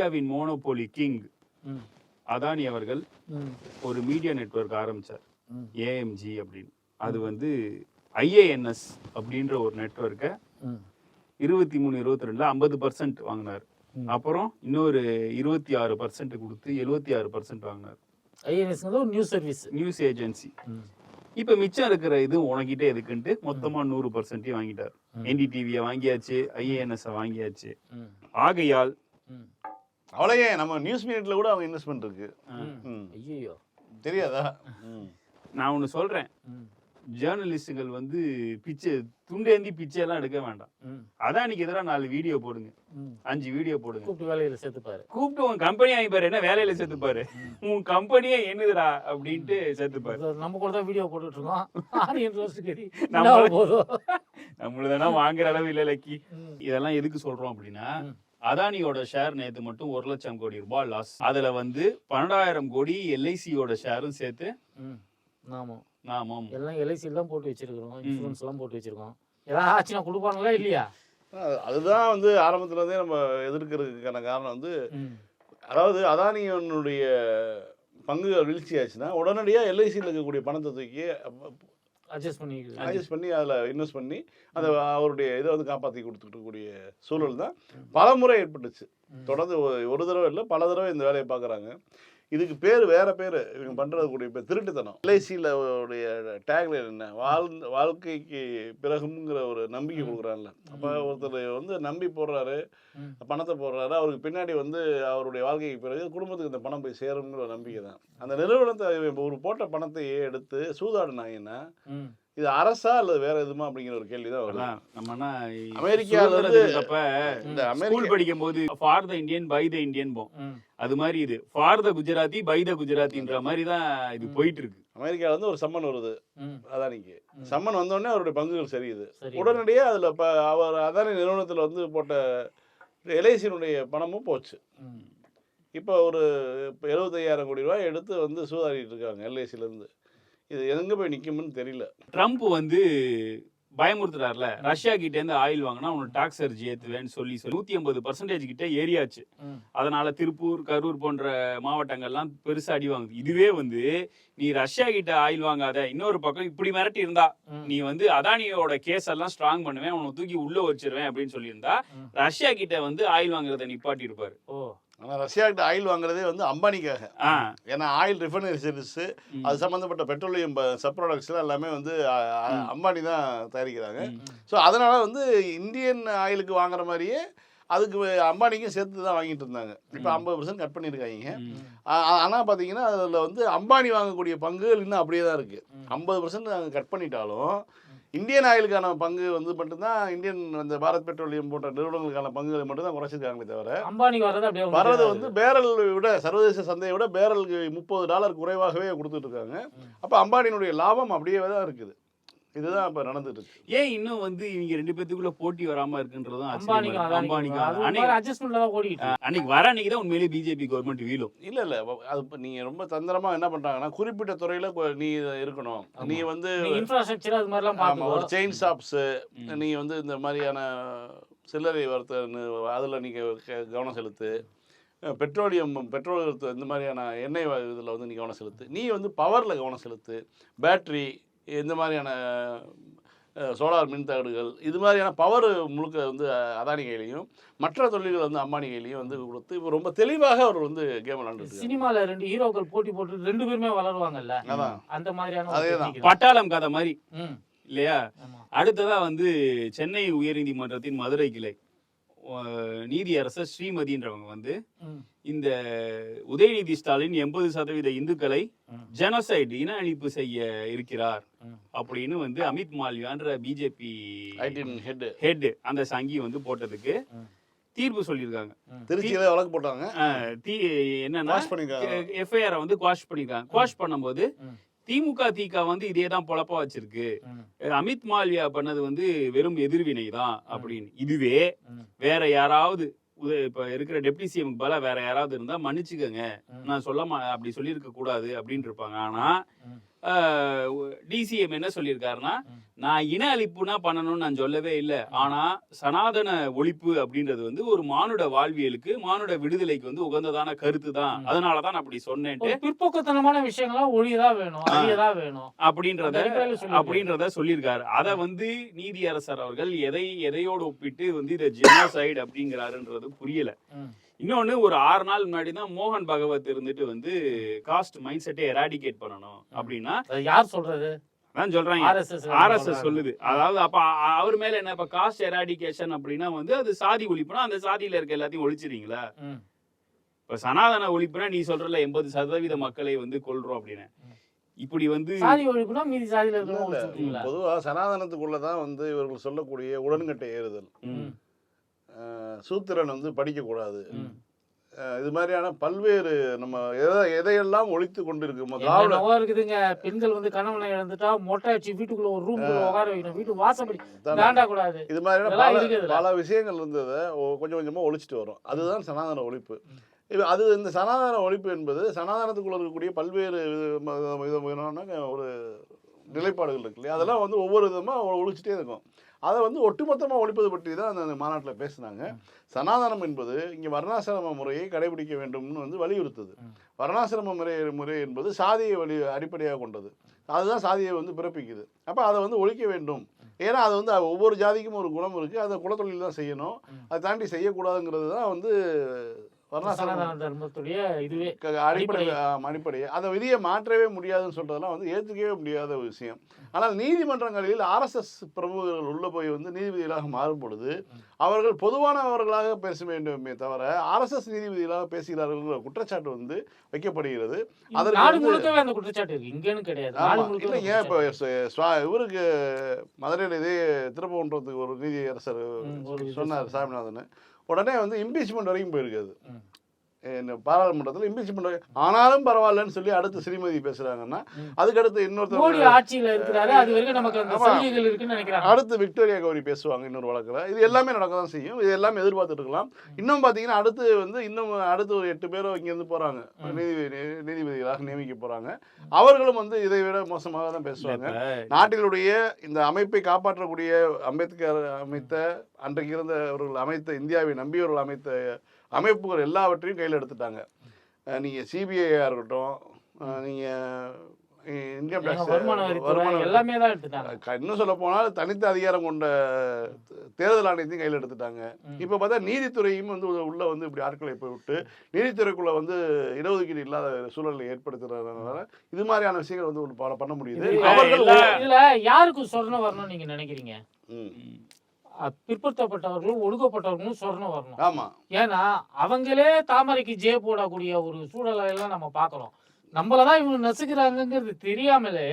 இந்தியாவின் monopoly king Adani அவர்கள் ஒரு மீடியா நெட்வொர்க் ஆரம்பிச்சார், ஏஎம்ஜி அப்படின்னு. அது வந்து ஐஏஎன்எஸ் அப்படின்ற ஒரு நெட்வொர்க்கை 23-22 50% வாங்கினார். அப்புறம் இன்னொரு 26% கொடுத்து 76% வாங்கினார். IANS news service, news agency. இப்ப மிச்சம் இருக்கிற இது உனக்கிட்டே இருக்குன்ட்டு மொத்தமா 100% வாங்கிட்டார். என்டிடிவியை வாங்கியாச்சு, ஐஏஎன்எஸ் வாங்கியாச்சு. ஆகையால் அவ்வளோ நம்ம நியூஸ் மீடியட்ல கூட அவங்க இன்வெஸ்ட்மெண்ட் இருக்கு. ஐயோ தெரியாதா? நான் ஒண்ணு சொல்றேன், ஜேர்னலிஸ்டுகள் வந்து பிச்சை துண்டேந்தி பிச்சை எல்லாம் எடுக்க வேண்டாம். அதானிக்கு எதிராக 4 வீடியோ போடுங்க, 5 வீடியோ போடுங்க, கூப்பிட்டு வேலையில சேர்த்துப்பாரு, கூப்பிட்டு உன் கம்பெனி ஆகிப்பாரு, என்ன வேலையில சேர்த்துப்பாரு, உன் கம்பெனியே என்னதுடா அப்படின்ட்டு சேர்த்துப்பாரு. நம்ம கூட தான் வீடியோ போட்டுட்டு இருக்கோம். நம்மளதானா வாங்குற அளவு இல்ல லக்கி. இதெல்லாம் எதுக்கு சொல்றோம் அப்படின்னா, அதானியோட ஷேர் நேத்து மட்டும் 1 லட்சம் கோடி ரூபாய் லாஸ். அதுல வந்து 12,000 கோடி எல்ஐசியோட ஷேரும் சேர்த்து நாமம் எல்லாம் எல்ஐசி தான் போட்டு வச்சிருக்கோம், இன்சூரன்ஸ் எல்லாம் போட்டு வச்சிருக்கோம். ஏதாவது ஆச்சுன்னா கொடுப்பாங்களா இல்லையா? அதுதான் வந்து ஆரம்பத்துல இருந்தே நம்ம எதிர்க்கிறதுக்கான காரணம் வந்து, அதாவது அதானியனுடைய பங்குகள் வீழ்ச்சி ஆச்சுன்னா உடனடியாக எல்ஐசியில் இருக்கக்கூடிய பணத்தை தூக்கி அட்ஜஸ்ட் பண்ணி அதில் இன்வெஸ்ட் பண்ணி அதை அவருடைய இதை வந்து காப்பாற்றி கொடுத்துக்கிட்டக்கூடிய சூழல் தான் பல முறை ஏற்பட்டுச்சு. தொடர்ந்து ஒரு தடவை இல்லை, பல தடவை இந்த வேலையை பார்க்குறாங்க. இதுக்கு பேர் வேற பேர், இவங்க பண்ணுறதுக்கூடிய பேர் திருட்டுத்தனம். எல்ஐசியில் உடைய டேக்லைன் என்ன, வாழ்க்கைக்கு பிறகுங்கிற ஒரு நம்பிக்கை கொடுக்குறாங்கல்ல. அப்போ ஒருத்தர் வந்து நம்பி போடுறாரு, பணத்தை போடுறாரு, அவருக்கு பின்னாடி வந்து அவருடைய வாழ்க்கைக்கு பிறகு குடும்பத்துக்கு இந்த பணம் போய் சேருங்கிற ஒரு நம்பிக்கை தான். அந்த நிறுவனத்தை ஒரு போட்ட பணத்தையே எடுத்து சூதாடினாங்கன்னா இது அரசா அல்லது வேற எதுமா அப்படிங்கிற ஒரு கேள்விதான் வரும். நம்மனா அமெரிக்கால இந்த ஸ்கூல் படிக்கும் போது for the Indian by the Indian போம், அது மாதிரி இது for the Gujarati by the குஜராத்தின்ற மாதிரி தான் இது போயிட்டு இருக்கு. அமெரிக்கால வந்து ஒரு சம்மன் வருது அதானிக்கு, சம்மன் வந்தோடனே அவருடைய பங்குகள் சரியுது, உடனடியே அதுல அவர் அதானி நிறுவனத்துல வந்து போட்ட எல்ஐசியினுடைய பணமும் போச்சு. இப்போ ஒரு 75,000 கோடி ரூபாய் எடுத்து வந்து சூதாடிட்டு இருக்காங்க எல்ஐசில இருந்து. இது எங்க போய் நிக்கும்னு தெரியல. ட்ரம்ப் வந்து பயமுறுத்துறாருல, ரஷ்யா கிட்ட இருந்து ஆயில் வாங்கினா உனக்கு டாக்ஸ் சர்ஜ் ஏத்துவேன்னு சொல்லி 150% கிட்ட ஏறியாச்சு. அதனால திருப்பூர், கரூர் போன்ற மாவட்டங்கள்லாம் பெருசா அடி வாங்குது. இதுவே வந்து நீ ரஷ்யா கிட்ட ஆயில் வாங்காத, இன்னொரு பக்கம் இப்படி மிரட்டி இருந்தா நீ வந்து அதானியோட கேஸ் எல்லாம் ஸ்ட்ராங் பண்ணுவேன், உனக்கு தூக்கி உள்ள வச்சிருவேன் அப்படின்னு சொல்லியிருந்தா ரஷ்யா கிட்ட வந்து ஆயில் வாங்குறத நிப்பாட்டி இருப்பாரு. ஆனால் ரஷ்யாக்கிட்ட ஆயில் வாங்குறதே வந்து அம்பானிக்காக. ஏன்னா ஆயில் ரிஃபைனரி சர்வீஸ், அது சம்மந்தப்பட்ட பெட்ரோலியம் சப் ப்ராடக்ட்ஸ்லாம் எல்லாமே வந்து அம்பானி தான் தயாரிக்கிறாங்க. ஸோ அதனால் வந்து இந்தியன் ஆயிலுக்கு வாங்குற மாதிரியே அதுக்கு அம்பானிக்கும் சேர்த்து தான் வாங்கிட்டு இருந்தாங்க. இப்போ 50% கட் பண்ணியிருக்காங்க. ஆனால் பார்த்தீங்கன்னா அதில் வந்து அம்பானி வாங்கக்கூடிய பங்குகள் இன்னும் அப்படியே தான் இருக்குது. 50% நாங்கள் கட் பண்ணிட்டாலும் இந்தியன் ஆயிலுக்கான பங்கு வந்து மட்டும்தான், இந்தியன் அந்த பாரத் பெட்ரோலியம் போன்ற நிறுவனங்களுக்கான பங்குகளை மட்டும்தான் குறைச்சிருக்காங்களே தவிர அம்பானி வர்றது வந்து பேரல் விட சர்வதேச சந்தையை விட பேரலுக்கு $30 குறைவாகவே கொடுத்துட்டு இருக்காங்க. அப்போ அம்பானியினுடைய லாபம் அப்படியே தான் இருக்குது. இதுதான் இப்ப நடந்துட்டு இருக்கு. ஏன் இன்னும் வந்து இவங்க 2 பேத்துக்குள்ள போட்டி வராம இருக்குன்றதும் அன்னைக்கு வர அன்னைக்கு தான் உண்மையிலேயே பிஜேபி கவர்மெண்ட் வீழும். இல்ல அது நீங்க ரொம்ப தந்திரமா என்ன பண்றாங்கன்னா, குறிப்பிட்ட துறையில நீ இருக்கணும், நீ வந்து இன்ஃப்ராஸ்ட்ரக்சர் அது மாதிரிலாம் ஒரு செயின் ஷாப்ஸ், நீ வந்து இந்த மாதிரியான சில்லறை வர்த்தக அதுல நீங்க கவனம் செலுத்து, பெட்ரோல் இந்த மாதிரியான எண்ணெய் இதில் வந்து நீ கவனம் செலுத்து, நீ வந்து பவரில் கவனம் செலுத்து, பேட்ரி இந்த மாதிரியான சோலார் மின்தகடுகள், இது மாதிரியான பவர் முழுக்க வந்து அதானி கையிலையும் மற்ற தொழில்கள் வந்து அம்பானி கையிலையும் வந்து கொடுத்து இப்போ ரொம்ப தெளிவாக அவர் வந்து கேம் விளாண்டுருக்கு. சினிமாவில் 2 ஹீரோக்கள் போட்டி போட்டு 2 பேருமே வளருவாங்கல்ல, அந்த மாதிரியான அதேதான் பட்டாளம் கதை மாதிரி இல்லையா. அடுத்ததா வந்து சென்னை உயர்நீதிமன்றத்தின் மதுரை கிளை நீதியரசர் ஸ்ரீமதின்றவங்க வந்து இந்த உதயநிதி ஸ்டாலின் 80% இந்துக்களை ஜெனோசைட் இன அழிப்பு செய்ய இருக்கிறார் அப்படின்னு வந்து அமித் மால்வியான்ற பிஜேபி ஹெட் அந்த சங்கி வந்து போட்டதுக்கு தீர்ப்பு சொல்லியிருக்காங்க. திருச்சியில வழக்கு போட்டாங்க. என்னன்னா எஃப்ஐஆர் வந்து குவாஷ் பண்ணிருக்காங்க. குவாஷ் பண்ணும்போது திமுக திக வந்து இதேதான் பொழப்பா வச்சிருக்கு, அமித் மால்வியா பண்ணது வந்து வெறும் எதிர்வினை தான் அப்படின்னு. இதுவே வேற யாராவது இப்ப இருக்கிற டெப்டி சிஎம்க்கு பதிலா வேற யாராவது இருந்தா மன்னிச்சுக்கங்க, நான் அப்படி சொல்லியிருக்க கூடாது அப்படின்னு இருப்பாங்க. ஆனா டிசிஎம் என்ன சொல்லியிருக்காருன்னா, நான் இன அழிப்புனா பண்ணணும்னு நான் சொல்லவே இல்லை. ஆனா சனாதன ஒழிப்பு அப்படின்றது வந்து ஒரு மானுட வாழ்வியலுக்கு, மானுட விடுதலைக்கு வந்து உகந்ததான கருத்து தான். அதனாலதான் நான் அப்படி சொன்னேன்ட்டு பிற்போக்குத்தனமான விஷயங்கள்லாம் ஒழியதான் வேணும், அழியதான் வேணும் அப்படின்றத சொல்லியிருக்காரு. அத வந்து நீதியரசர் அவர்கள் எதையோடு ஒப்பிட்டு வந்து இதை ஜெனோசைடு அப்படிங்கிறாருன்றது புரியல. இன்னொன்னு, ஒரு 6 நாள் முன்னாடி தான் மோகன் பகவத் இருந்துட்டு வந்து காஸ்ட் மைண்ட் செட்டை எராடிகேட் பண்ணணும் அப்படின்னா யார் சொல்றது? அதான் சொல்றாங்க, ஆர்எஸ்எஸ் சொல்லுது. அதாவது அப்ப அவர் மேல என்ன, இப்ப காஸ்ட் எராடிகேஷன் அப்படின்னா வந்து அது சாதி ஒழிப்புனா அந்த சாதியில இருக்க எல்லாத்தையும் ஒழிச்சிருங்களா? இப்ப சனாதன ஒழிப்புனா நீ சொல்றல 80% மக்களை வந்து கொல்றோம் அப்படின்னு. இப்படி வந்து சாதி ஒழிப்புனா மீதி சாதியில இருக்கிறவங்க பொதுவா சனாதனத்துக்குள்ளதான் வந்து இவர்கள் சொல்லக்கூடிய உடன்கட்டை ஏறுதல், சூத்திரன் வந்து படிக்கக்கூடாது, இது மாதிரியான பல்வேறு நம்ம எதையெல்லாம் ஒழித்து கொண்டு இருக்குதுங்க. பெண்கள் வந்து கணவனை இழந்துட்டா மொட்டை அடிச்சு வீட்டுக்குள்ள ஒரு ரூம் உட்கார வைக்கணும், வீட்டு வாசப்படி தாண்டா கூடாது, இது மாதிரியான பல விஷயங்கள் இருந்ததை கொஞ்சம் கொஞ்சமா ஒழிச்சிட்டு வரும். அதுதான் சனாதன ஒழிப்பு. அது இந்த சனாதன ஒழிப்பு என்பது சனாதனத்துக்குள்ள இருக்கக்கூடிய பல்வேறு ஒரு நிலைப்பாடுகள் இருக்கு இல்லையா, அதெல்லாம் வந்து ஒவ்வொரு விதமாக ஒழிச்சிட்டே இருக்கும். அதை வந்து ஒட்டுமொத்தமாக ஒழிப்பது பற்றி தான் அந்த மாநாட்டில் பேசினாங்க. சனாதனம் என்பது இங்கே வர்ணாசிரம முறையை கடைபிடிக்க வேண்டும்னு வந்து வலியுறுத்துது. வர்ணாசிரம முறை என்பது சாதியை அடிப்படையாக கொண்டது. அதுதான் சாதியை வந்து பிறப்பிக்குது. அப்போ அதை வந்து ஒழிக்க வேண்டும். ஏன்னா அது வந்து ஒவ்வொரு ஜாதிக்கும் ஒரு குணம் இருக்குது, அதை குலத்தொழில் தான் செய்யணும், அதை தாண்டி செய்யக்கூடாதுங்கிறது தான் வந்து அடிப்படை. அந்த விதியை மாற்றவே முடியாதுன்னு சொல்றதெல்லாம் வந்து ஏற்றுக்கவே முடியாத ஒரு விஷயம். ஆனால் நீதிமன்றங்களில் ஆர்எஸ்எஸ் பிரமுகர்கள் உள்ள போய் வந்து நீதிபதிகளாக மாறும் பொழுது அவர்கள் பொதுவானவர்களாக பேச வேண்டுமே தவிர ஆர்எஸ்எஸ் நீதிபதிகளாக பேசுகிறார்கள் குற்றச்சாட்டு வந்து வைக்கப்படுகிறது. இவருக்கு மதுரையில் இதே திருப்பூன்றதுக்கு ஒரு நீதியரசர் சொன்னார் சாமிநாதன், உடனே வந்து இம்பீச்மெண்ட் வரைக்கும் போயிருக்காது பாராளுமன்றத்தில் இம்பீச்மெண்ட். ஆனாலும் பரவாயில்லன்னு சொல்லி அடுத்து ஸ்ரீமதி பேசுறாங்கன்னா அதுக்கடுத்து இன்னொருத்தர் ஆட்சியில் இருக்கிறாரு, அது வரைக்கும் நமக்கு அந்த சலுகைகள் இருக்குன்னு நினைக்கிறேன். அடுத்து விக்டோரியா கௌரி பேசுவாங்க இன்னொரு வழக்கில். இது எல்லாமே நடக்க தான் செய்யும், இது எல்லாமே எதிர்பார்த்துட்டு இருக்கலாம். இன்னும் பார்த்தீங்கன்னா அடுத்து ஒரு 8 பேரும் இங்கேருந்து போறாங்க, நீதிபதிகளாக நியமிக்க போறாங்க. அவர்களும் வந்து இதை விட மோசமாக தான் பேசுவாங்க. நாட்டினுடைய இந்த அமைப்பை காப்பாற்றக்கூடிய அம்பேத்கர் அமைத்த, அன்றைக்கு இருந்தவர்கள் அமைத்த, இந்தியாவை நம்பியவர்கள் அமைத்த அமைப்புகள் எல்லாவற்றையும் கையில் எடுத்துட்டாங்க. நீங்கள் சிபிஐயாக இருக்கட்டும், நீங்கள் இன்கம் டேக்ஸ், இன்னும் சொல்ல போனால் தனித்த அதிகாரம் கொண்ட தேர்தல் ஆணையத்தையும் கையில் எடுத்துட்டாங்க. இப்போ பார்த்தா நீதித்துறையும் வந்து உள்ள வந்து இப்படி ஆட்களை போய்விட்டு நீதித்துறைக்குள்ள வந்து இடஒதுக்கீடு இல்லாத சூழலை ஏற்படுத்துறதுனால இது மாதிரியான விஷயங்கள் வந்து பண்ண முடியுது. இதுல யாருக்கு சொர்ணம் வரணும்னு நீங்க நினைக்கிறீங்க? பிற்படுத்தப்பட்டவர்களும் ஒடுக்கப்பட்டவர்களும் சொர்ணம் வரணும். ஆமா, ஏன்னா அவங்களே தாமரைக்கு ஜே போடக்கூடிய ஒரு சூழலை எல்லாம் நம்ம பாக்குறோம். நம்மளதான் இவங்க நசுக்கிறாங்கிறது தெரியாமலே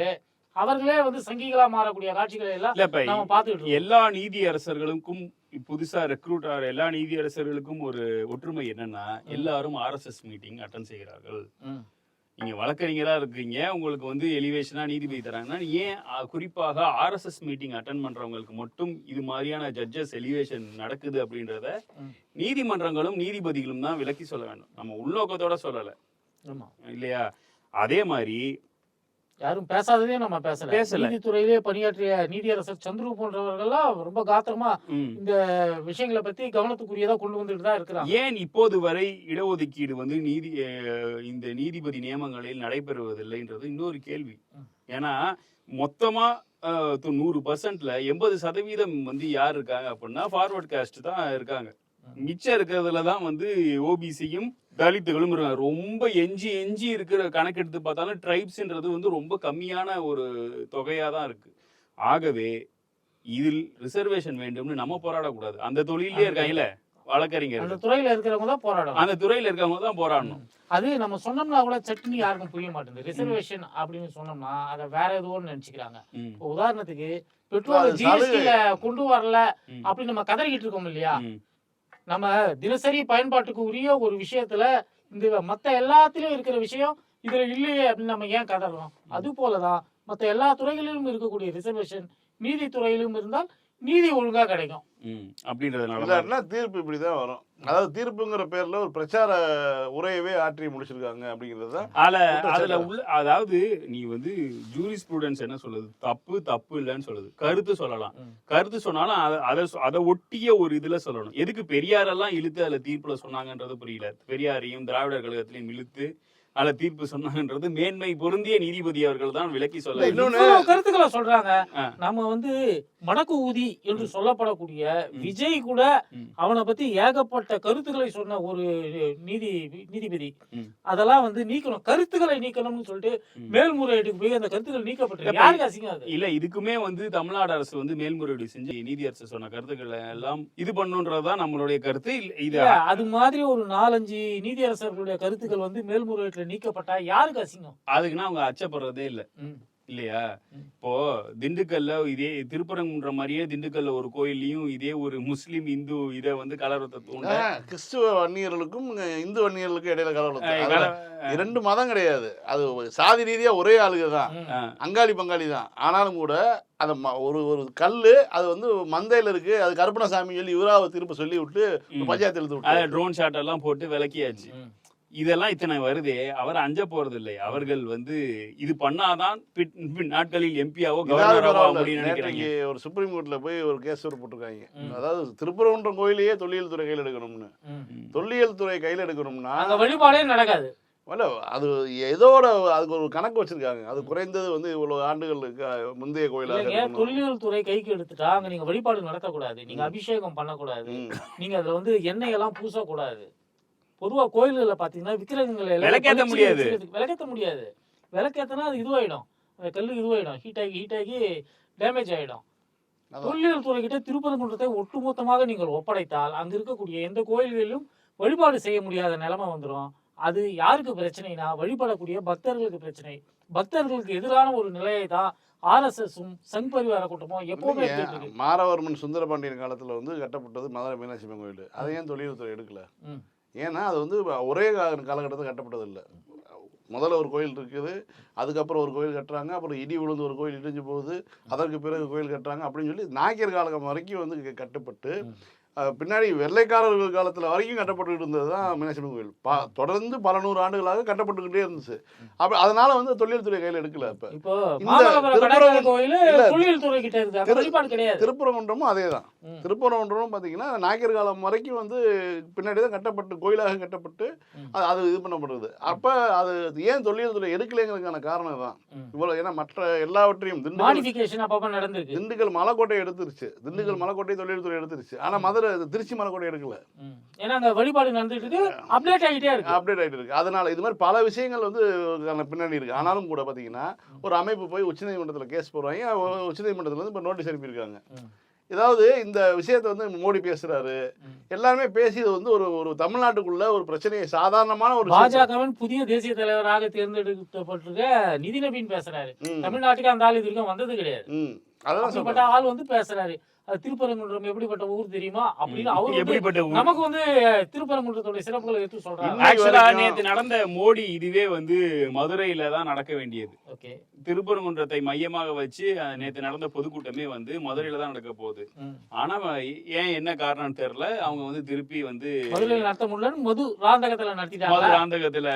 அவர்களே வந்து சங்கிகளா மாறக்கூடிய காட்சிகளை எல்லாம் நம்ம பார்த்துட்டு. எல்லா நீதியரசர்களுக்கும் புதுசா ரெக்ரூட் ஆகிற எல்லா நீதியரசர்களுக்கும் ஒரு ஒற்றுமை என்னன்னா, எல்லாரும் ஆர்எஸ்எஸ் மீட்டிங் அட்டன் செய்கிறார்கள். நீங்க வழக்கறிஞரா இருக்கீங்க, உங்களுக்கு வந்து எலிவேஷனா நீதிபதி தராங்கன்னா ஏன் குறிப்பாக ஆர்எஸ்எஸ் மீட்டிங் அட்டன் பண்றவங்களுக்கு மட்டும் இது மாதிரியான ஜட்ஜஸ் எலிவேஷன் நடக்குது அப்படின்றத நீதிமன்றங்களும் நீதிபதிகளும் தான் விளக்கி சொல்ல வேண்டும். நம்ம உள்நோக்கத்தோட சொல்லல இல்லையா? அதே மாதிரி யாரும் பேசாததே நம்ம பேசல. நீதித்துறையிலே பணியாற்றிய நீதியரசர் சந்துரு போன்றவர்கள்லாம் ரொம்ப காத்திரமா இந்த விஷயங்களை பத்தி கவனத்துக்குரியதா கொண்டு வந்துட்டு தான் இருக்கிறாங்க. ஏன் இப்போது வரை இடஒதுக்கீடு வந்து இந்த நீதிபதி நியமனங்களில் நடைபெறுவதில்லைன்றது இன்னொரு கேள்வி. ஏன்னா மொத்தமா 100%ல 80% வந்து யார் இருக்காங்க அப்படின்னா ஃபார்வர்ட் காஸ்ட் தான் இருக்காங்க. மிச்சம் இருக்கிறதுல தான் வந்து ஓபிசியும் தலித்துகளும் இருக்காங்க. ரொம்ப எஞ்சி இருக்கிற கணக்கெடுத்து பார்த்தாலும் ட்ரைப்ஸ்ன்றது வந்து ரொம்ப கம்மியான ஒரு தொகையா தான் இருக்கு. ஆகவே இதில் ரிசர்வேஷன் வேண்டும்னு நம்ம போராடக்கூடாது. அந்த தொழிலே இருக்காங்கல்ல வழக்கறிஞர், அந்த துறையில இருக்கிறவங்க தான் போராடணும். அந்த துறையில இருக்கவங்க தான் போராடணும். அது நம்ம சொன்னோம்னா கூட சட்னி யாருக்கும் புரிய மாட்டேங்குது. ரிசர்வேஷன் அப்படின்னு சொன்னோம்னா அதை வேற எதுவும் நினைச்சுக்கிறாங்க. உதாரணத்துக்கு பெட்ரோல் ஜிஎஸ்டில கொண்டு வரல அப்படின்னு நம்ம கதறிக்கிட்டு இருக்கோம் இல்லையா? நம்ம தினசரி பயன்பாட்டுக்கு உரிய ஒரு விஷயத்துல இந்த மற்ற எல்லாத்திலும் இருக்கிற விஷயம் இதுல இல்லையே அப்படின்னு நம்ம ஏன் கதறோம்? அது போலதான் மற்ற எல்லா துறைகளிலும் இருக்கக்கூடிய ரிசர்வேஷன் நீதித்துறையிலும் இருந்தால் நீதி ஒழுங்கா கிடைக்கும். அப்படின்றதுனால இல்லாட்டினா தீர்ப்பு இப்படிதான் வரும். அதாவது தீர்ப்புங்கிற பேர்ல ஒரு பிரச்சார உரையவே ஆற்றி முடிச்சிருக்காங்க அப்படிங்கிறது தான் அதுல உள்ள, அதாவது நீ வந்து ஜூரிஸ்ப்ரூடன்ஸ் என்ன சொல்லுது, தப்பு இல்லைன்னு சொல்லுது. கருத்து சொல்லலாம், கருத்து சொன்னாலும் அதை ஒட்டிய ஒரு இதுல சொல்லணும். எதுக்கு பெரியாரெல்லாம் இழுத்து அதுல தீர்ப்புல சொன்னாங்கன்றது புரியல. பெரியாரையும் திராவிடர் கழகத்திலையும் இழுத்து அதுல தீர்ப்பு சொன்னாங்கன்றது மேன்மை பொருந்திய நீதிபதி அவர்கள் தான் விளக்கி சொல்ல. இன்னொன்னு கருத்துக்களை சொல்றாங்க. நம்ம வந்து மடக்கு ஊதி என்று சொல்லப்படக்கூடிய விஜய் கூட அவனை பத்தி ஏகப்பட்ட கருத்துக்களை சொன்ன ஒரு நீதிபதி. அதெல்லாம் வந்து நீக்கணும், கருத்துக்களை நீக்கணும்னு சொல்லிட்டு மேல்முறையீட்டுக்கு போய் அந்த கருத்துக்கள் நீக்கப்பட்டு யாருக்கு அசிங்கம் இல்ல. இதுக்குமே வந்து தமிழ்நாடு அரசு வந்து மேல்முறையீடு செஞ்சு நீதி அரசு சொன்ன கருத்துக்களை எல்லாம் இது பண்ணுன்றதுதான் நம்மளுடைய கருத்து. இது அது மாதிரி ஒரு 4-5 நீதியரசர்களுடைய கருத்துக்கள் வந்து மேல்முறையீட்டுல நீக்கப்பட்டா யாருக்கு அசிங்கம்? அதுக்குன்னா அவங்க அச்சப்படுறதே இல்ல இல்லையா? இப்போ திண்டுக்கல்ல இதே திருப்பரங்குன்ற மாதிரியே திண்டுக்கல்ல ஒரு கோயிலையும் இதே ஒரு முஸ்லிம் இந்து இதை வந்து கலவரத்தை தூண்ட, கிறிஸ்துவ வன்னியர்களுக்கும் இந்து வன்னியர்களுக்கும் இடையில கலவரம். 2 மதம் கிடையாது, அது சாதி ரீதியா ஒரே ஆளுக தான், அங்காளி பங்காளி தான். ஆனாலும் கூட அந்த ஒரு கல்லு அது வந்து மந்தையில இருக்கு, அது கருப்பணசாமி சொல்லி இவராவை திருப்ப சொல்லி விட்டு பஞ்சாயத்து எழுத்து விட்டு ட்ரோன் ஷாட் எல்லாம் போட்டு விளக்கியாச்சு. இதெல்லாம் இத்தனை வருதே, அவர் அஞ்ச போறது இல்லை. அவர்கள் வந்து இது பண்ணாதான் நாட்களில் எம்பியாவோ கவர்னராவோ அப்படின்னு நினைக்கிறாங்க. ஒரு சுப்ரீம் கோர்ட்ல போய் ஒரு கேஸ் போட்டிருக்காங்க. அதாவது திருப்பரங்குன்றம் கோயிலையே தொல்லியல் துறை கையில் எடுக்கணும்னு. தொல்லியல் துறை கையில் எடுக்கணும்னா வழிபாடே நடக்காது. அது ஏதோட அதுக்கு ஒரு கணக்கு வச்சிருக்காங்க. அது குறைந்தது வந்து இவ்வளவு ஆண்டுகளுக்கு முந்தைய கோயிலாக. தொல்லியல் துறை கைக்கு எடுத்துட்டா அங்க நீங்க வழிபாடு நடத்தக்கூடாது, நீங்க அபிஷேகம் பண்ணக்கூடாது, நீங்க அதுல வந்து எண்ணெய் எல்லாம் பூசக்கூடாது. பொதுவா கோயில்கள்ல பாத்தீங்கன்னா விக்கிரகங்களை விளக்கேற்ற முடியாது. விளக்கேத்தனா அது இதுவாயிடும், கல்லு இதுவாயிடும், ஹீட் ஆகி டேமேஜ் ஆயிடும். தொல்லியல் துறை கிட்ட திருப்பரங்குன்றத்தை ஒட்டுமொத்தமாக நீங்கள் ஒப்படைத்தால் அங்க இருக்கக்கூடிய எந்த கோயில்களிலும் வழிபாடு செய்ய முடியாத நிலைமை வந்துடும். அது யாருக்கு பிரச்சனைனா வழிபடக்கூடிய பக்தர்களுக்கு பிரச்சனை. பக்தர்களுக்கு எதிரான ஒரு நிலையை தான் ஆர்எஸ்எஸும் சங் பரிவார கூட்டமும் எப்பவுமே. மாரவர்மன் சுந்தரபாண்டியன் காலத்துல வந்து கட்டப்பட்டது மதுரை மீனாட்சி அம்மன் கோயில். அதை ஏன் தொல்லியல் துறை எடுக்கல? ஏன்னா அது வந்து ஒரே காலகட்டத்தில் கட்டப்பட்டது இல்லை. முதல்ல ஒரு கோயில் இருக்குது, அதுக்கப்புறம் ஒரு கோயில் கட்டுறாங்க, அப்புறம் இடி விழுந்து ஒரு கோயில் இடிஞ்சு போகுது, அதற்கு பிறகு கோயில் கட்டுறாங்க அப்படின்னு சொல்லி நாயக்கர் காலம் வரைக்கும் வந்து கட்டப்பட்டு பின்னாடி வெள்ளைக்காரர்கள் காலத்தில் வரைக்கும் கட்டப்பட்டு இருந்தது தான் மீனாட்சி அம்மன் கோயில். தொடர்ந்து பல 100 ஆண்டுகளாக கட்டப்பட்டுக்கிட்டே இருந்துச்சு. அப்ப அதனால வந்து தொல்லியல் துறை கையில் எடுக்கல. இப்ப திருப்பரங்குன்றமும் அதே தான். திருப்பரங்குன்றமும் பார்த்தீங்கன்னா நாயக்கர் காலம் வரைக்கும் வந்து பின்னாடி தான் கட்டப்பட்டு கோயிலாக கட்டப்பட்டு அது இது பண்ணப்படுது. அப்ப அது ஏன் தொல்லியல் துறை எடுக்கலைங்கிறதுக்கான காரணம் தான் இவ்வளவு. ஏன்னா மற்ற எல்லாவற்றையும் திண்டுக்கல் மலைக்கோட்டை எடுத்துருச்சு, திண்டுக்கல் மலைக்கோட்டை தொல்லியல் துறை எடுத்துருச்சு. ஆனா மதுரை திருச்சி மலைக்கோட்டை எடுக்கல. ஏன்னா அங்க வழிபாடு நடந்துட்டு இருக்கு, அப்டேட் ஆகிட்டே இருக்கு. அதனால இது மாதிரி பல விஷயங்கள் வந்து பின்னாடி இருக்கு. ஆனாலும் கூட பாத்தீங்கன்னா ஒரு அமைப்பு போய் உச்சநீதிமன்றத்தில் கேஸ் போடுறாங்க. உச்சநீதிமன்றத்தில் வந்து இப்போ நோட்டீஸ் அனுப்பியிருக்காங்க. ஏதாவது இந்த விஷயத்தை வந்து மோடி பேசுறாரு, எல்லாருமே பேசி வந்து ஒரு தமிழ்நாட்டுக்குள்ள ஒரு பிரச்சனையை சாதாரணமான ஒரு பாஜகவின் புதிய தேசிய தலைவராக தேர்ந்தெடுக்கப்பட்டிருக்க நிதி நவீன் பேசுறாரு. தமிழ்நாட்டுக்கு அந்த ஆள் இது வரைக்கும் வந்தது கிடையாது. அதான் ஆள் வந்து பேசுறாரு. திருப்பரங்குன்றம் எப்படிப்பட்ட ஊர் தெரியுமா அப்படின்னு அவரு நமக்கு வந்து திருப்பரங்குன்றத்தோட சிறப்புகளை எடுத்து சொல்றாங்க. நேற்று நடந்த மோடி இதுவே வந்து மதுரையில தான் நடக்க வேண்டியது. திருப்பரங்குன்றத்தை மையமாக வச்சு நேற்று நடந்த பொதுக்கூட்டமே வந்து மதுரையில தான் நடக்க போகுது. ஆனா ஏன் என்ன காரணம் தெரியல, அவங்க வந்து திருப்பி வந்து மதுரையில நடத்த முடியல, மது ராந்தகத்துல நடத்திட்டாங்க. ராந்தகத்துல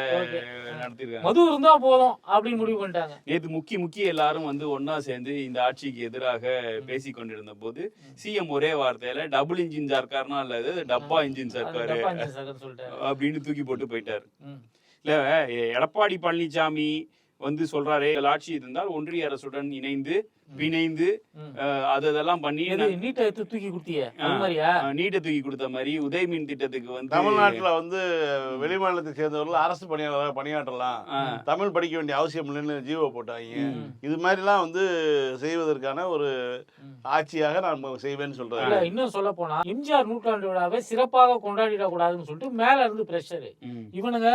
நடத்திருக்காங்க. மது இருந்தா போதும் அப்படின்னு முடிவு பண்ணிட்டாங்க. நேற்று முக்கிய எல்லாரும் வந்து ஒன்னா சேர்ந்து இந்த ஆட்சிக்கு எதிராக பேசி கொண்டிருந்த போது சிஎம் ஒரே வார்த்தையில டபுள் இன்ஜின் சர்க்கார்னா இல்லது டப்பா இன்ஜின் சர்க்காரு அப்படின்னு தூக்கி போட்டு போயிட்டாரு. இல்ல எடப்பாடி பழனிசாமி வந்து சொல்றாரு, ஆட்சி இருந்தால் ஒன்றிய அரசுடன் இணைந்து பிணைந்து அதெல்லாம் பண்ணி நீட்டை தூக்கி கொடுத்த மாதிரி உதயமின் திட்டத்துக்கு வந்து தமிழ்நாட்டுல வந்து வெளிமாநிலத்தை சேர்ந்தவர்கள் அரசு பணியாளராக பணியாற்றலாம், தமிழ் படிக்க வேண்டிய அவசியம் இல்லைன்னு ஜீவோ போட்டாங்க. இது மாதிரி எல்லாம் வந்து செய்வதற்கான ஒரு ஆட்சியாக நான் செய்வேன்னு சொல்றேன். இன்னும் சொல்ல போனா எம்ஜிஆர் நூற்றாண்டு விழாவை சிறப்பாக கொண்டாடிடக் கூடாதுன்னு சொல்லிட்டு மேல இருந்து பிரஷர். இவனுங்க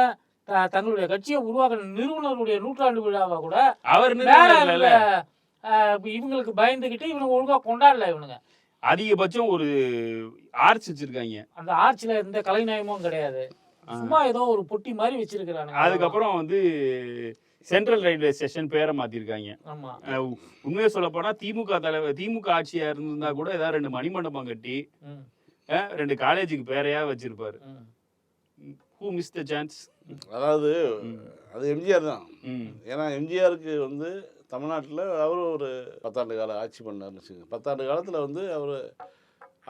தங்களுடைய கட்சியை உருவாக்க நிறுவனருடைய நூற்றாண்டு விழாவை கூட அவர் இவங்களுக்கு பயந்துகிட்டு இவனுங்க ஒழுங்கா கொண்டாடல. இவனுங்க அதிகபட்சம் ஒரு ஆர்ச் வச்சிருக்காங்க. அந்த ஆர்ச்ல எந்த கலைநயமும் கிடையாது, சும்மா ஏதோ ஒரு பொட்டி மாதிரி வச்சிருக்காங்க. அதுக்கப்புறம் வந்து சென்ட்ரல் ரயில்வே ஸ்டேஷன் பேரை மாத்திருக்காங்க. ஆமா உண்மையை சொல்ல போனா திமுக ஆட்சியா இருந்திருந்தா கூட ஏதாவது 2 மணிமண்டபம் கட்டி 2 காலேஜுக்கு பேரையா வச்சிருப்பாரு. Who miss the chance? அதாவது அது எம்ஜிஆர் தான். ஏன்னா எம்ஜிஆருக்கு வந்து தமிழ்நாட்டில் அவரும் ஒரு 10 ஆண்டு கால ஆட்சி பண்ணார்னு வச்சுக்கோங்க. 10 ஆண்டு காலத்தில் வந்து அவர்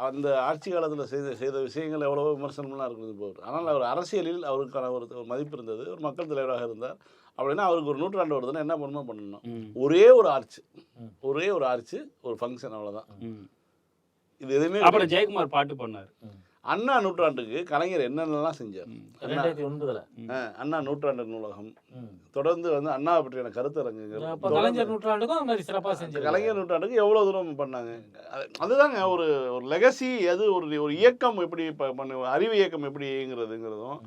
அந்த ஆட்சி காலத்தில் செய்த விஷயங்கள் எவ்வளவோ விமர்சனம்லாம் இருக்குது போது. ஆனால் அவர் அரசியலில் அவருக்கான ஒரு மதிப்பு இருந்தது. ஒரு மக்கள் தலைவராக இருந்தார். அப்படின்னா அவருக்கு ஒரு 100 வருதுன்னா என்ன பண்ணணும்? ஒரே ஒரு ஆர்ச்சு ஒரு ஃபங்க்ஷன், அவ்வளோதான். இது எதுவுமே. அப்புறம் ஜெயக்குமார் பாட்டு பண்ணார். அண்ணா நூற்றாண்டுக்கு கலைஞர் என்னென்னலாம் செஞ்சார்? 2009 அண்ணா நூற்றாண்டு நூலகம், தொடர்ந்து வந்து அண்ணாவை பற்றியான கருத்தரங்குகள், கலைஞர் நூற்றாண்டுக்கும் அந்த மாதிரி சிறப்பாக செஞ்சார். கலைஞர் நூற்றாண்டுக்கு எவ்வளோ தூரம் பண்ணாங்க. அதுதாங்க ஒரு லெகசி. அது ஒரு இயக்கம் எப்படி அறிவு இயக்கம் எப்படிங்கிறதுங்கிறதும்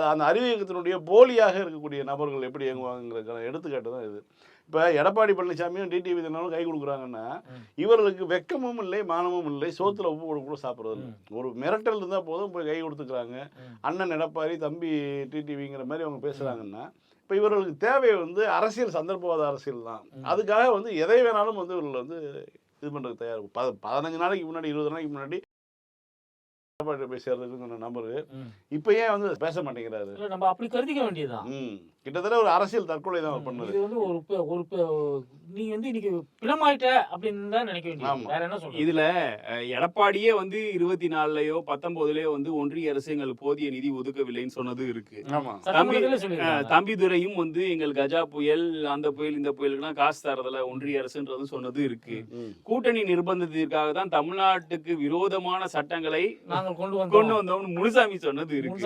அந்த அறிவு இயக்கத்தினுடைய போலியாக இருக்கக்கூடிய நபர்கள் எப்படி இயங்குவாங்கிறதுக்கான எடுத்துக்காட்டு தான் இது. இப்போ எடப்பாடி பழனிசாமியும் டிடிவி தினகரனும் கை கொடுக்குறாங்கன்னா இவர்களுக்கு வெக்கமும் இல்லை, மானமும் இல்லை, சோத்துல உப்பு கூட சாப்பிட்றது இல்லை. ஒரு மிரட்டல் இருந்தால் போதும் போய் கை கொடுத்துக்கிறாங்க. அண்ணன் எடப்பாடி, தம்பி டிடிவிங்கிற மாதிரி அவங்க பேசுகிறாங்கன்னா இப்போ இவர்களுக்கு தேவை வந்து அரசியல், சந்தர்ப்பவாத அரசியல் தான். அதுக்காக வந்து எதை வேணாலும் வந்து இவர்கள் வந்து இது பண்ணுறதுக்கு தயார். 15 நாளைக்கு முன்னாடி, 20 நாளைக்கு முன்னாடி பேசுறதுக்கு நம்பரு இப்ப ஏன் வந்து பேச மாட்டேங்கிறாரு? நம்ம அப்படி கருதிக்க வேண்டியதுதான். கிட்டத்தட்ட ஒரு அரசியல் தற்கொலை தான் பண்ணது. இது வந்து ஒரு நீ வந்து இன்னைக்கு பிணமாயிட்ட அப்படின்னு தான் நினைக்க வேண்டியது. வேற என்ன சொல்றது? இதுல எடப்பாடியே வந்து 24லயோ 19லயோ வந்து ஒன்றிய அரசு எங்களுக்கு போதிய நிதி ஒதுக்கவில்லைன்னு சொன்னது இருக்கு. தம்பிதுரையும் வந்து எங்கள் கஜா புயல், அந்த புயல், இந்த புயலுக்குலாம் காசு தரதுல ஒன்றிய அரசுன்றது சொன்னது இருக்கு. கூட்டணி நிர்பந்தத்திற்காக தான் தமிழ்நாட்டுக்கு விரோதமான சட்டங்களை நாங்கள் கொண்டு வந்தோம்னு முனுசாமி சொன்னது இருக்கு.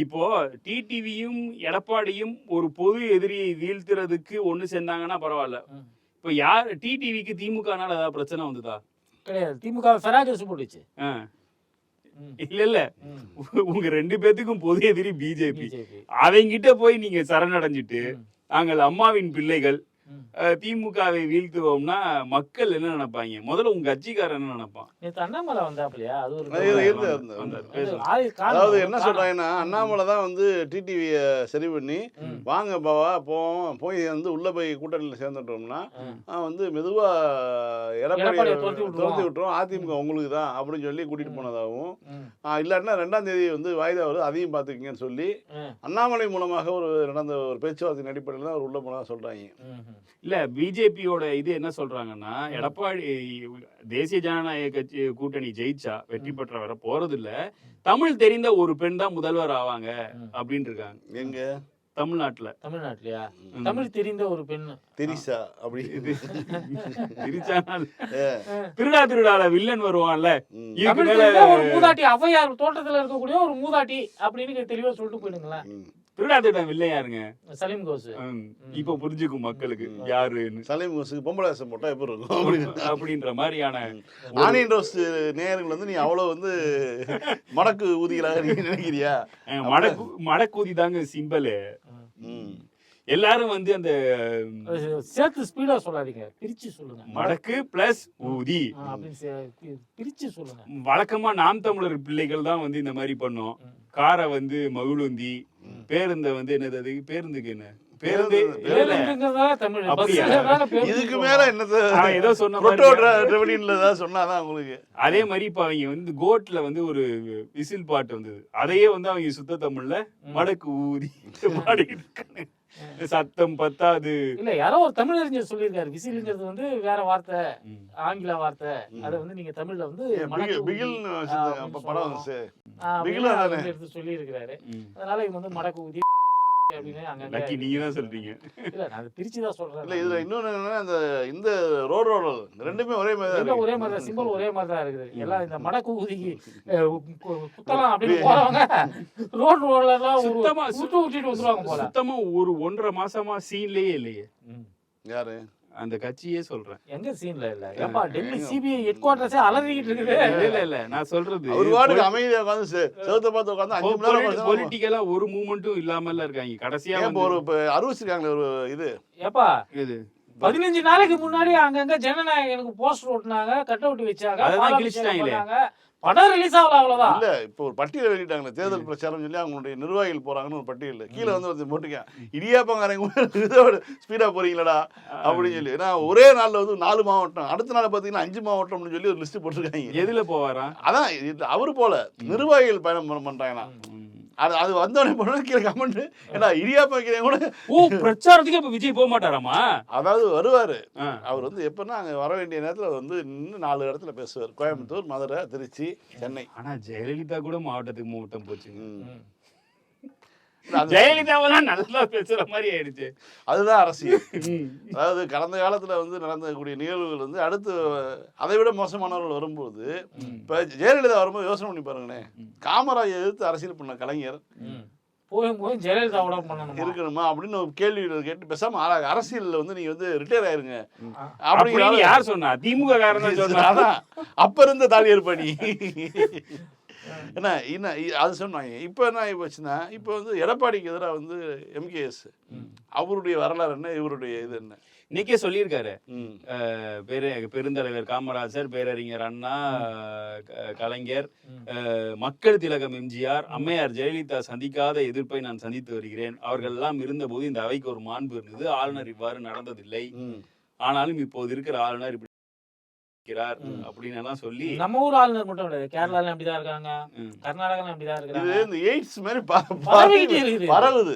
இப்போ டிடிவியும் எடப்பாடியும் ஒரு பொது எதிரியை வீழ்த்துறதுக்கு ஒண்ணு சேர்ந்தாங்கன்னா பரவாயில்ல. இப்ப யார் டிடிவிக்கு திமுகனால ஏதாவது பிரச்சனை வந்ததா? கிடையாது. திமுக ஃபெராஜஸ் போட்டுச்சு. இல்ல உங்க 2 பேத்துக்கும் பொது எதிரி பிஜேபி. அவங்கிட்ட போய் நீங்க சரணடைஞ்சிட்டு நாங்கள் அம்மாவின் பிள்ளைகள் திமுகவை வீழ்த்துவோம்னா மக்கள் என்ன நினைப்பாங்க? முதல்ல உங்க கட்சிக்காரர் என்ன நினைப்பான்? அண்ணாமலை வந்தாப்லையா? அதாவது என்ன சொல்றாங்கன்னா அண்ணாமலை தான் வந்து டிடிவிய சரி பண்ணி வாங்க பாவா போய் வந்து உள்ள போய் கூட்டணியில சேர்ந்துட்டோம்னா வந்து மெதுவா எடப்பாடி துரத்தி விட்டுரும், அதிமுக உங்களுக்கு தான் அப்படின்னு சொல்லி கூட்டிட்டு போனதாகவும், இல்லாட்டினா 2ஆம் தேதி வந்து வாய்தா வருது அதையும் பாத்துக்கீங்கன்னு சொல்லி அண்ணாமலை மூலமாக நடந்த ஒரு பேச்சுவார்த்தை அடிப்படையில் தான் அவர் உள்ள போனதா சொல்றாங்க. இல்ல பிஜேபியோட இது என்ன சொல்றாங்கன்னா, எடப்பாடி தேசிய ஜனநாயக கட்சி கூட்டணி ஜெயிச்சா வெற்றி பெற்ற வர போறது இல்ல, தமிழ் தெரிந்த ஒரு பெண் தான் முதல்வர் ஆவாங்க அப்படின்னு இருக்காங்க. எங்க தமிழ்நாட்டுலயா? தமிழ் தெரிந்த ஒரு பெண் தெரிசா அப்படி திருடால வில்லன் வருவான்ல, மூதாட்டி ஔவையார் தோட்டத்துல இருக்கக்கூடிய ஒரு மூதாட்டி அப்படின்னு தெளிவா சொல்லிட்டு போயிடுங்களேன். திருடாத்திடம் வில்லையாருங்க சலீம் கோஸ். இப்ப புரிஞ்சுக்கும் மக்களுக்கு யாருன்னு. சலீம் கோஸுக்கு பொம்பளை வேஷம் போட்டா எப்படி இருக்கும் அப்படின்ற மாதிரியான ஆனியன் ரோஸ்ட் நேயர்கள் வந்து நீ அவ்வளவு வந்து மடக்கு ஊதிகளாக நீ நினைக்கிறியா? மடக்கூதி தாங்க சிம்பிள். எல்லாரும் வந்து அந்த சேர்த்து ஸ்பீடா சொல்லாதீங்க, பிரிச்சு சொல்லுங்க. மடக்கு பிளஸ் ஊதி பிரிச்சு சொல்லுங்க. வழக்கமா நாம் தமிழர் பிள்ளைகள் தான் வந்து இந்த மாதிரி பண்ணோம். காரை வந்து மகிழுந்தி, பேருந்தை வந்து என்னது, பேருந்துக்கு என்ன பேருந்து, இதுக்கு மேல ஏதோ சொன்னாதான் உங்களுக்கு. அதே மாதிரி இப்ப அவங்க வந்து கோட்ல வந்து ஒரு விசில் பாட்டு வந்தது, அதையே வந்து அவங்க சுத்த தமிழ்ல மடக்கு ஊதி பாடிட்டு இருக்காங்க. சத்தம் பத்தாது. இல்ல யாரோ ஒரு தமிழறிஞர் சொல்லியிருக்காரு, விசில்ங்கிறது வந்து வேற வார்த்தை, ஆங்கில வார்த்தை. அதை வந்து நீங்க தமிழ்ல வந்து எடுத்து சொல்லி இருக்கிறாரு. அதனால இவங்க வந்து மடக்கு ஊதி நீங்க தான் சொல்றீங்க. இல்ல நான் திருச்சிதான் சொல்றேன். இல்ல இதுல இன்னொன்னு என்னன்னா, இந்த ரோடு ரெண்டுமே ஒரே மாதிரி சிம்பிள் ஒரே மாதிரி தான் இருக்குது. எல்லாம் இந்த மடக்கு ஊதிக்கு குத்தலாம் அப்படின்னு போறவங்க ரோட்ல சுத்தமா ஊட்டிட்டு வந்துருவாங்க போல. சுத்தமா ஒரு 1.5 மாசமா சீன்லயே இல்லையே. யாரு? அந்த கட்சியே சொல்றேன். எங்க சீன்ல இல்ல? ஏப்பா டெல்லி சிபிஐ ஹெட் குவார்ட்டர்ஸே அலறிக்கிட்டு இருக்குது. இல்ல நான் சொல்றது ஒரு வார்டுக்கு அமைதியா உட்கார்ந்து செவுத்த பார்த்து உட்கார்ந்து 5 மணி நேரம் பொலிட்டிக்கலா ஒரு மூவ்மெண்ட்டும் இல்லாமல இருக்காங்க. கடைசியா ஒரு அறிவிச்சிருக்காங்க ஒரு இது. ஏப்பா இது 15 நாளைக்கு முன்னாடி அங்கங்க ஜனநாயகனுக்கு போஸ்டர் ஓட்டுனாங்க, கட் அவுட் வச்சாங்க, படம் ரிலீஸ் ஆகல அவ்வளவுதான். இல்ல இப்போ ஒரு பட்டியல் வெளியிட்டாங்களே தேர்தல் பிரச்சாரம் சொல்லி அவங்களுடைய நிர்வாகிகள் போறாங்கன்னு ஒரு பட்டியல் கீழே வந்து ஒருத்தன் போட்டிருக்கேன் இடியாப்பங்காரங்க இதோட ஸ்பீடா போறீங்களடா அப்படின்னு சொல்லி. ஏன்னா ஒரே நாள்ல வந்து 4 மாவட்டம், அடுத்த நாள் பாத்தீங்கன்னா 5 மாவட்டம்னு சொல்லி ஒரு லிஸ்ட் போட்டிருக்காங்க. எதுல போவாரா? அதான் அவரு போல நிர்வாகிகள் பயணம் பண்றாங்கன்னா அது வந்தோடனே போனா கீழே கமெண்ட் ஏன்னா இடியாப்பம் வைக்கிறேன் கூட. பிரச்சாரத்துக்கு இப்ப விஜய் போக மாட்டாராமா? அதாவது வருவாரு அவர் வந்து எப்பன்னா அங்க வர வேண்டிய நேரத்துல வந்து இன்னும் 4 இடத்துல பேசுவார். கோயம்புத்தூர், மதுரை, திருச்சி, சென்னை. ஆனா ஜெயலலிதா கூட மாவட்டத்துக்கு மாவட்டம் போச்சு. ஜெயலலிதாவெல்லாம் நல்லா பேசுற மாதிரி ஆயிடுச்சு. அதுதான் அரசியல். அதாவது கடந்த காலத்துல வந்து நடந்தக்கூடிய நிகழ்வுகள் வந்து அடுத்து அதை விட மோசமானவர்கள் வரும்போது இப்ப ஜெயலலிதா வரும்போது யோசனை பண்ணி பாருங்களேன். காமராஜ் எதிர்த்து அரசியல் பண்ண கலைஞர் போய் ஜெயலலிதாவோட பண்ணணும் இருக்கணுமா அப்படின்னு ஒரு கேள்வி கேட்டு பேசாம அரசியல்ல வந்து நீங்க வந்து ரிட்டையர் ஆயிருங்க அப்படின்னு யார் சொன்னா? திமுக காரணம் சொன்னா. அப்ப இருந்த தாலியர் பணி என்ன என்ன அது சொன்னாங்க. இப்போ என்ன ஆகி போச்சுன்னா இப்போ வந்து எடப்பாடிக்கு எதிராக வந்து MKS அவருடைய வரலாறு என்ன, இவருடைய இது என்ன இன்னைக்கே சொல்லியிருக்காரு. பெருந்தலைவர் காமராஜர், பேரறிஞர் அண்ணா, கலைஞர், மக்கள் திலகம் எம்ஜிஆர், அம்மையார் ஜெயலலிதா சந்திக்காத எதிர்ப்பை நான் சந்தித்து வருகிறேன். அவர்கள் எல்லாம் இருந்தபோது இந்த அவைக்கு ஒரு மாண்பு இருந்தது. ஆளுநர் இவ்வாறு நடந்ததில்லை. ஆனாலும் இப்போது இருக்கிற ஆளுநர் இப்படி அப்படின்னு எல்லாம் சொல்லி. நம்ம ஊர் ஆளுநர் மட்டும் கிடையாது, கேரளால அப்படிதான் இருக்காங்க, கர்நாடகால அப்படிதான் இருக்காங்க. இந்த எய்ட்ஸ் மாதிரி பரவுது.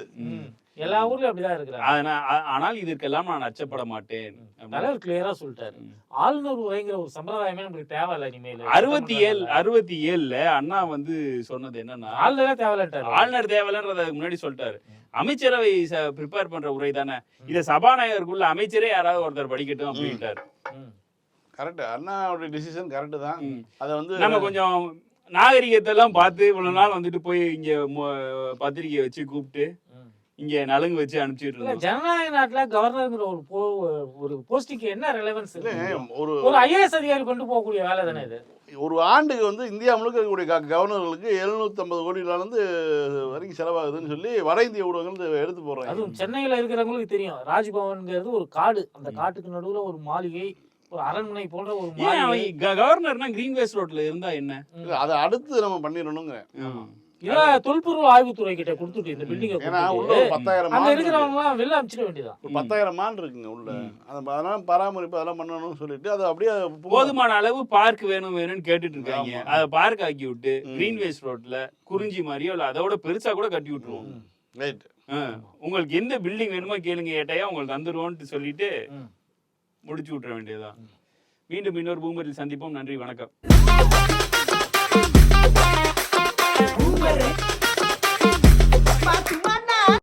எல்லா ஊர்லயும் அப்படிதான் இருக்கிறாங்க. ஆனால் இதற்கெல்லாம் நான் அச்சப்பட மாட்டேன். தலைவர் கிளியரா சொல்லிட்டாரு. ஆளுநர் உரைங்கிற ஒரு சம்பிரதாயமே நமக்கு தேவையில்லை இனிமேல். 67ல அண்ணா வந்து சொன்னது என்னன்னா ஆளுநரே தேவையில்லைட்டாரு. ஆளுநர் தேவையில்லைன்றத முன்னாடி சொல்லிட்டாரு. அமைச்சரவை ப்ரிப்பேர் பண்ற உரை தானே, இதை சபாநாயகருக்குள்ள அமைச்சரே யாராவது ஒருத்தர் படிக்கட்டும் அப்படின்ட்டாரு. கரெக்ட். அண்ணாவுடைய டிசிஷன் கரெக்ட் தான். அதை வந்து நம்ம கொஞ்சம் நாகரிகத்தை எல்லாம் பார்த்து இவ்வளவு நாள் வந்துட்டு போய் இங்க பத்திரிகையை வச்சு கூப்பிட்டு இங்க நலுங்கு வச்சு அனுப்பிச்சிட்டு இருக்கோம். ஜனநாயக நாட்டுல கவர்னர்ங்கிற ஒரு போஸ்டிங்க்கு என்ன ரெலவன்ஸ்? ஒரு IAS அதிகாரி கொண்டு போகக்கூடிய வேலை தானே இது. ஒரு ஆண்டுக்கு வந்து இந்தியா முழுக்க இருக்கக்கூடிய கவர்னர்களுக்கு 750 கோடியிலிருந்து வரைக்கும் செலவாகுதுன்னு சொல்லி வட இந்திய ஊடகங்கள் எடுத்து போடுறாங்க. அதுவும் சென்னையில இருக்கிறவங்களுக்கு தெரியும். ராஜ்பவன்ங்கிறது ஒரு காடு, அந்த காட்டுக்கு நடுவுல ஒரு மாளிகை, ஒரு அரண்மனை போன்ற ஒரு மாளிகை. கவர்னர்னா கிரீன்வேஸ் ரோட்ல இருந்தா என்ன? அதை அடுத்து நம்ம பண்ணிடணுங்க. தொல்பொருள் ஆய்வுத்துறை கிட்ட கொடுத்துட்டு இந்த பில்டிங் 10,000 இருக்கிறவங்க எல்லாம் வெளில அனுப்பிச்சிட வேண்டியதான். 10,000 மான் இருக்குங்க உள்ள. அதெல்லாம் பராமரிப்பு அதெல்லாம் பண்ணணும்னு சொல்லிட்டு அது அப்படியே போதுமான அளவு பார்க் வேணும்னு கேட்டுட்டு இருக்காங்க. அதை பார்க் ஆக்கி விட்டு கிரீன்வேஸ் ரோட்ல குறிஞ்சி மாதிரியோ இல்ல அதோட பெருசா கூட கட்டி விட்டுருவோம். ரைட். உங்களுக்கு எந்த பில்டிங் வேணுமோ கேளுங்க, ஏட்டையா உங்களுக்கு தந்துருவோம்னு சொல்லிட்டு முடிச்சு விட்டுற வேண்டியதுதான். மீண்டும் இன்னொரு பூமரில் சந்திப்போம். நன்றி, வணக்கம்.